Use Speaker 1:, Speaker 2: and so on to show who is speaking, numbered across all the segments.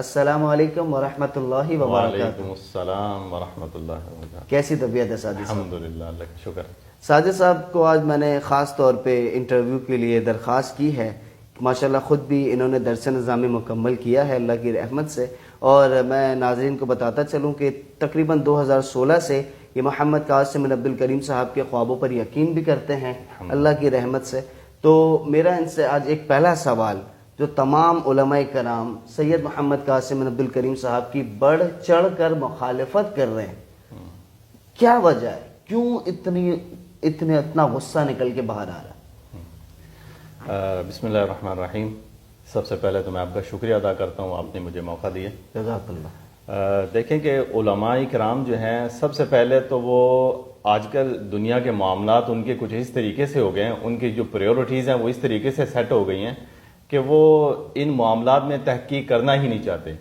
Speaker 1: السلام علیکم ورحمۃ اللہ وبرکاتہ۔
Speaker 2: وعلیکم السلام ورحمۃ اللہ وبرکاتہ۔
Speaker 1: کیسی طبیعت ہے ساجد صاحب؟
Speaker 2: الحمدللہ، اللہ کا شکر۔
Speaker 1: ساجد صاحب کو آج میں نے خاص طور پہ انٹرویو کے لیے درخواست کی ہے۔ ماشاءاللہ خود بھی انہوں نے درس نظامی مکمل کیا ہے اللہ کی رحمت سے، اور میں ناظرین کو بتاتا چلوں کہ تقریباً 2016 سے یہ محمد قاسم بن عبد الکریم صاحب کے خوابوں پر یقین بھی کرتے ہیں اللہ کی رحمت سے۔ تو میرا ان سے آج ایک پہلا سوال جو تمام علماء کرام سید محمد قاسم بن عبد الکریم صاحب کی بڑھ چڑھ کر مخالفت کر رہے ہیں، کیا وجہ ہے؟ کیوں اتنا غصہ نکل کے باہر آ رہا ہے؟
Speaker 2: بسم اللہ الرحمن الرحیم۔ سب سے پہلے تو میں آپ کا شکریہ ادا کرتا ہوں، آپ نے مجھے موقع دیا۔
Speaker 1: جزاک اللہ۔
Speaker 2: دیکھیں کہ علماء کرام جو ہیں، سب سے پہلے تو وہ آج کل دنیا کے معاملات ان کے کچھ اس طریقے سے ہو گئے ہیں، ان کی جو پریورٹیز ہیں وہ اس طریقے سے سیٹ ہو گئی ہیں کہ وہ ان معاملات میں تحقیق کرنا ہی نہیں چاہتے۔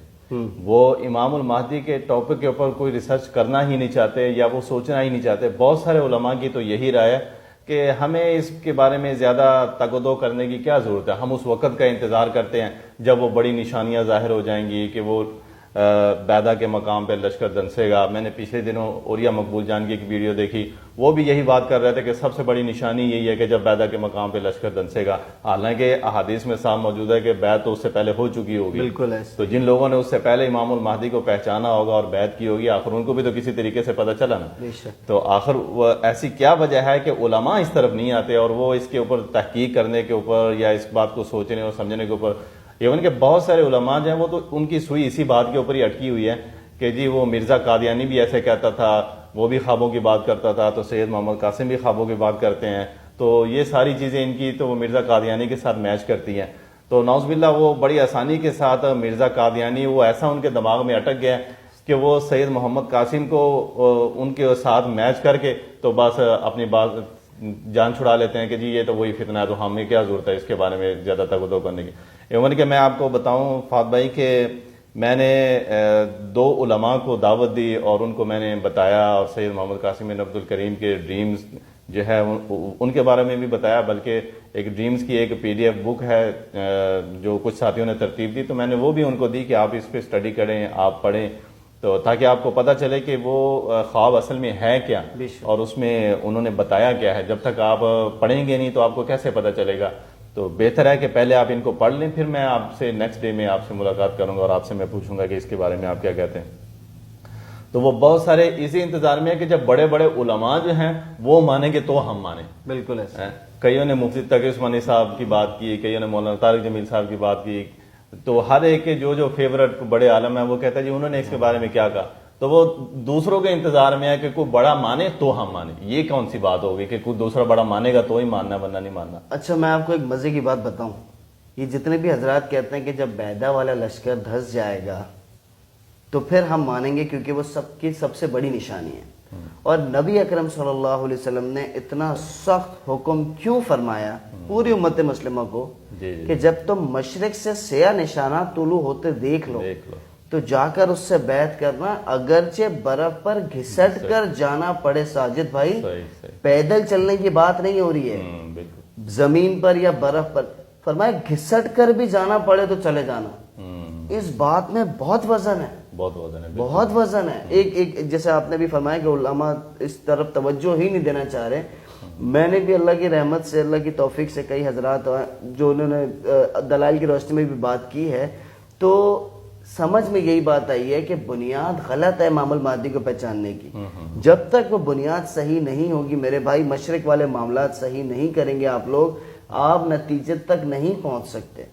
Speaker 2: وہ امام المہدی کے ٹاپک کے اوپر کوئی ریسرچ کرنا ہی نہیں چاہتے، یا وہ سوچنا ہی نہیں چاہتے۔ بہت سارے علماء کی تو یہی رائے ہے کہ ہمیں اس کے بارے میں زیادہ تگ و دو کرنے کی کیا ضرورت ہے، ہم اس وقت کا انتظار کرتے ہیں جب وہ بڑی نشانیاں ظاہر ہو جائیں گی کہ وہ بیدا کے مقام پہ لشکر دنسے گا۔ میں نے پچھلے دنوں اوریا مقبول جان کی ایک ویڈیو دیکھی، وہ بھی یہی بات کر رہے تھے کہ سب سے بڑی نشانی یہی ہے کہ جب بیدا کے مقام پہ لشکر دنسے گا۔ حالانکہ احادیث میں صاف موجود ہے کہ بیعت تو اس سے پہلے ہو چکی ہوگی۔
Speaker 1: بالکل ایسے۔
Speaker 2: تو جن لوگوں نے اس سے پہلے امام المہدی کو پہچانا ہوگا اور بیعت کی ہوگی، آخر ان کو بھی تو کسی طریقے سے پتہ چلا نا۔ تو آخر ایسی کیا وجہ ہے کہ علماء اس طرف نہیں آتے اور وہ اس کے اوپر تحقیق کرنے کے اوپر یا اس بات کو سوچنے اور سمجھنے کے اوپر؟ ایون کہ بہت سارے علماء جو ہیں وہ تو ان کی سوئی اسی بات کے اوپر ہی اٹکی ہوئی ہے کہ جی وہ مرزا قادیانی بھی ایسے کہتا تھا، وہ بھی خوابوں کی بات کرتا تھا، تو سید محمد قاسم بھی خوابوں کی بات کرتے ہیں، تو یہ ساری چیزیں ان کی تو وہ مرزا قادیانی کے ساتھ میچ کرتی ہیں۔ تو نعوذ باللہ وہ بڑی آسانی کے ساتھ مرزا قادیانی وہ ایسا ان کے دماغ میں اٹک گیا کہ وہ سید محمد قاسم کو ان کے ساتھ میچ کر کے تو بس اپنی بات جان چھڑا لیتے ہیں کہ جی یہ تو وہی فتنہ ہے، تو ہمیں کیا ضرورت ہے اس کے بارے میں زیادہ تگ و دو کرنے کی۔ ایون کہ میں آپ کو بتاؤں فات بھائی کہ میں نے 2 علماء کو دعوت دی اور ان کو میں نے بتایا، اور سید محمد قاسم بن عبد الکریم کے ڈریمز جو ہے ان کے بارے میں بھی بتایا، بلکہ ایک ڈریمز کی ایک PDF بک ہے جو کچھ ساتھیوں نے ترتیب دی، تو میں نے وہ بھی ان کو دی کہ آپ اس پہ اسٹڈی کریں، آپ پڑھیں، تو تاکہ آپ کو پتہ چلے کہ وہ خواب اصل میں ہے کیا اور اس میں انہوں نے بتایا کیا ہے۔ جب تک آپ پڑھیں گے نہیں تو آپ کو کیسے پتہ چلے گا؟ تو بہتر ہے کہ پہلے آپ ان کو پڑھ لیں، پھر میں آپ سے نیکسٹ ڈے میں آپ سے ملاقات کروں گا اور آپ سے میں پوچھوں گا کہ اس کے بارے میں آپ کیا کہتے ہیں۔ تو وہ بہت سارے اسی انتظار میں ہے کہ جب بڑے بڑے علماء جو ہیں وہ مانیں گے تو ہم مانیں۔
Speaker 1: بالکل ایسے۔
Speaker 2: کئیوں نے مفتی تقی عثمانی صاحب کی بات کی، کئیوں نے مولانا طارق جمیل صاحب کی بات کی، تو ہر ایک کے جو فیورٹ بڑے عالم ہیں وہ کہتا ہے جی انہوں نے اس کے بارے میں کیا کہا، تو وہ دوسروں کے انتظار میں ہے کہ کوئی بڑا مانے تو ہم مانیں۔ یہ کون سی بات ہوگی کہ کوئی دوسرا بڑا مانے گا تو ہی ماننا ہے ورنہ نہیں ماننا۔
Speaker 1: اچھا میں آپ کو ایک مزے کی بات بتاؤں، یہ جتنے بھی حضرات کہتے ہیں کہ جب بیدا والا لشکر دھس جائے گا تو پھر ہم مانیں گے کیونکہ وہ سب کی سب سے بڑی نشانی ہے، اور نبی اکرم صلی اللہ علیہ وسلم نے اتنا سخت حکم کیوں فرمایا پوری امت مسلمہ کو کہ جب تم مشرق سے سیاہ نشانہ طلوع ہوتے دیکھ لو تو جا کر اس سے بیعت کرنا، اگرچہ برف پر گھسٹ کر جانا پڑے۔ ساجد بھائی پیدل چلنے کی بات نہیں ہو رہی ہے، زمین پر یا برف پر، فرمایا گھسٹ کر بھی جانا پڑے تو چلے جانا۔ اس بات میں بہت وزن ہے، بہت وزن ہے۔ ایک جیسے آپ نے بھی فرمایا کہ علماء اس طرف توجہ ہی نہیں دینا چاہ رہے۔ میں نے بھی اللہ کی رحمت سے، اللہ کی توفیق سے کئی حضرات جو انہوں نے دلائل کی روشنی میں بھی بات کی ہے، تو سمجھ میں یہی بات آئی ہے کہ بنیاد غلط ہے امام المہدی کو پہچاننے کی۔ جب تک وہ بنیاد صحیح نہیں ہوگی میرے بھائی، مشرق والے معاملات صحیح نہیں کریں گے آپ لوگ، آپ نتیجے تک نہیں پہنچ سکتے۔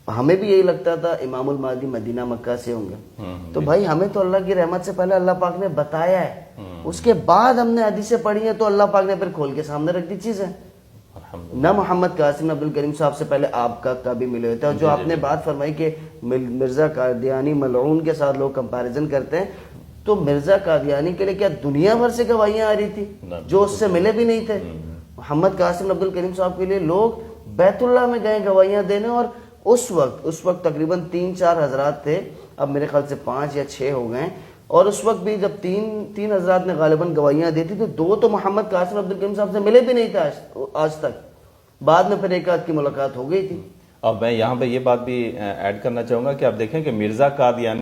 Speaker 1: ہمیں بھی یہی لگتا تھا امام المہدی مدینہ مکہ سے ہوں گے، تو بھائی ہمیں تو اللہ کی رحمت سے پہلے اللہ پاک نے بتایا ہے، اس کے بعد ہم نے حدیثیں پڑھی ہیں تو اللہ پاک نے پھر کھول کے سامنے رکھ دی چیزیں۔ نہ محمد قاسم عبد الکریم صاحب سے پہلے آپ کا بھی ملے ہوئے تھے، اور جو آپ نے بات فرمائی کہ مرزا قادیانی ملعون کے ساتھ لوگ کمپیریزن کرتے ہیں، تو مرزا قادیانی کے لیے کیا دنیا بھر سے گواہیاں آ رہی تھی جو اس سے ملے بھی نہیں تھے؟ محمد قاسم عبد الکریم صاحب کے لیے لوگ بیت اللہ میں گئے گواہیاں دینے، اور اس وقت تقریباً 3-4 حضرات تھے، اب میرے خیال سے 5 یا 6 ہو گئے، اور اس وقت بھی جب تین حضرات نے غالباً گواہیاں دی تھی تو 2 تو محمد قاسم عبد الکریم صاحب سے ملے بھی نہیں تھے آج تک، بعد میں پھر ایک آدھ کی ملاقات ہو گئی تھی۔
Speaker 2: اب میں یہاں پہ یہ بات بھی ایڈ کرنا چاہوں گا کہ آپ دیکھیں کہ مرزا قادیانی